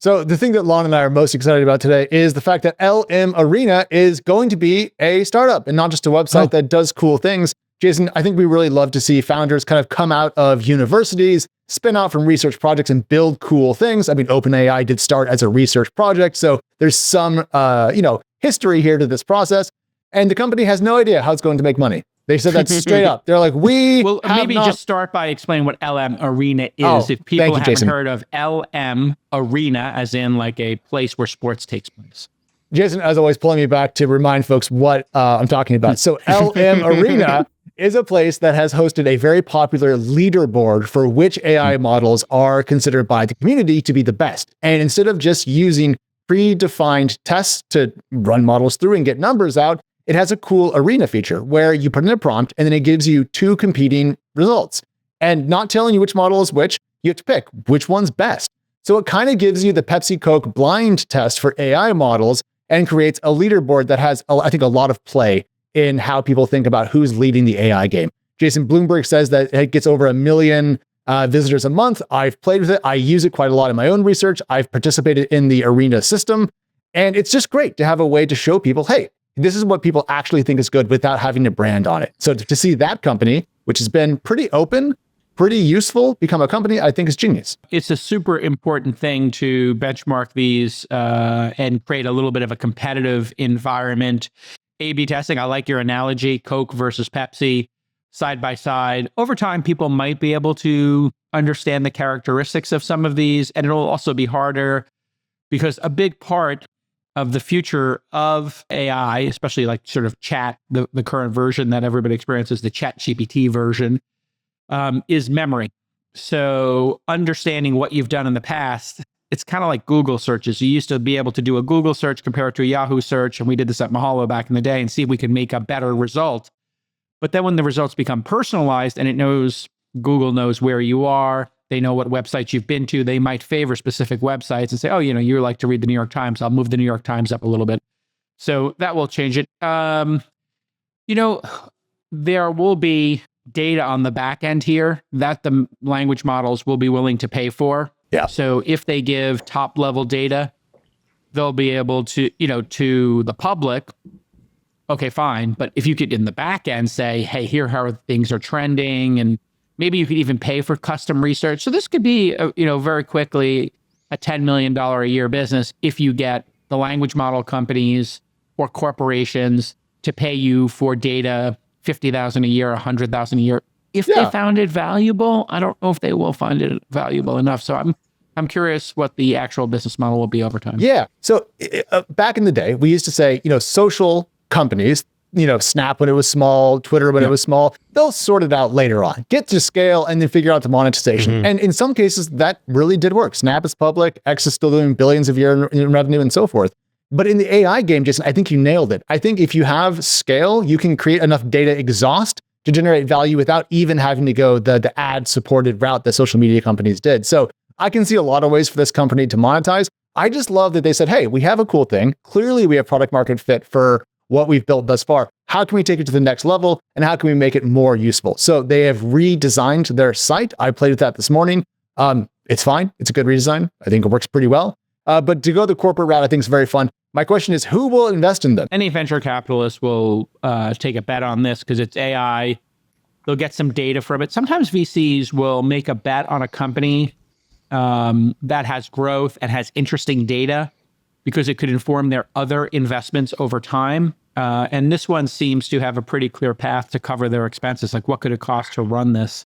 So the thing that Lon and I are most excited about today is the fact that LMArena is going to be a startup and not just a website that does cool things. Jason, I think we really love to see founders kind of come out of universities, spin out from research projects and build cool things. I mean, OpenAI did start as a research project, so there's some, history here to this process. And the company has no idea how it's going to make money. They said that straight up. They're like, just start by explaining what LMArena is. If people haven't heard of LMArena, as in like a place where sports takes place. Jason, as always, pulling me back to remind folks what I'm talking about. So LMArena is a place that has hosted a very popular leaderboard for which AI models are considered by the community to be the best. And instead of just using predefined tests to run models through and get numbers out, it has a cool arena feature where you put in a prompt and then it gives you two competing results. And not telling you which model is which, you have to pick which one's best. So it kind of gives you the Pepsi Coke blind test for AI models and creates a leaderboard that has, I think, a lot of play in how people think about who's leading the AI game. Jason, Bloomberg says that it gets over 1 million visitors a month. I've played with it. I use it quite a lot in my own research. I've participated in the Arena system. And it's just great to have a way to show people, hey, this is what people actually think is good without having to brand on it. So to see that company, which has been pretty open, pretty useful, become a company, I think is genius. It's a super important thing to benchmark these and create a little bit of a competitive environment. A/B testing, I like your analogy, Coke versus Pepsi, side by side. Over time, people might be able to understand the characteristics of some of these, and it'll also be harder because a big part of the future of AI, especially like sort of chat, the current version that everybody experiences, the ChatGPT version, is memory. So understanding what you've done in the past, it's kind of like Google searches. You used to be able to do a Google search, compare it to a Yahoo search, and we did this at Mahalo back in the day and see if we could make a better result. But then when the results become personalized and Google knows where you are, they know what websites you've been to, they might favor specific websites and say, oh, you like to read the New York Times. I'll move the New York Times up a little bit. So that will change it. There will be data on the back end here that the language models will be willing to pay for. Yeah. So if they give top level data, they'll be able to, to the public, okay, fine. But if you could in the back end say, hey, here how things are trending, and maybe you could even pay for custom research. So this could be, very quickly a $10 million a year business if you get the language model companies or corporations to pay you for data, $50,000 a year, $100,000 a year. If they found it valuable, I don't know if they will find it valuable enough. So I'm curious what the actual business model will be over time. Yeah. So back in the day, we used to say, social companies, Snap when it was small, Twitter when it was small, they'll sort it out later on, get to scale and then figure out the monetization. Mm-hmm. And in some cases that really did work. Snap is public, X is still doing billions a year in revenue and so forth. But in the AI game, Jason, I think you nailed it. I think if you have scale, you can create enough data exhaust to generate value without even having to go the ad supported route that social media companies did. So I can see a lot of ways for this company to monetize. I just love that they said, hey, we have a cool thing. Clearly we have product market fit for what we've built thus far. How can we take it to the next level and how can we make it more useful? So they have redesigned their site. I played with that this morning. It's fine. It's a good redesign. I think it works pretty well. But to go the corporate route, I think is very fun. My question is, who will invest in them? Any venture capitalist will take a bet on this because it's AI. They'll get some data from it. Sometimes VCs will make a bet on a company that has growth and has interesting data because it could inform their other investments over time. And this one seems to have a pretty clear path to cover their expenses. Like, what could it cost to run this?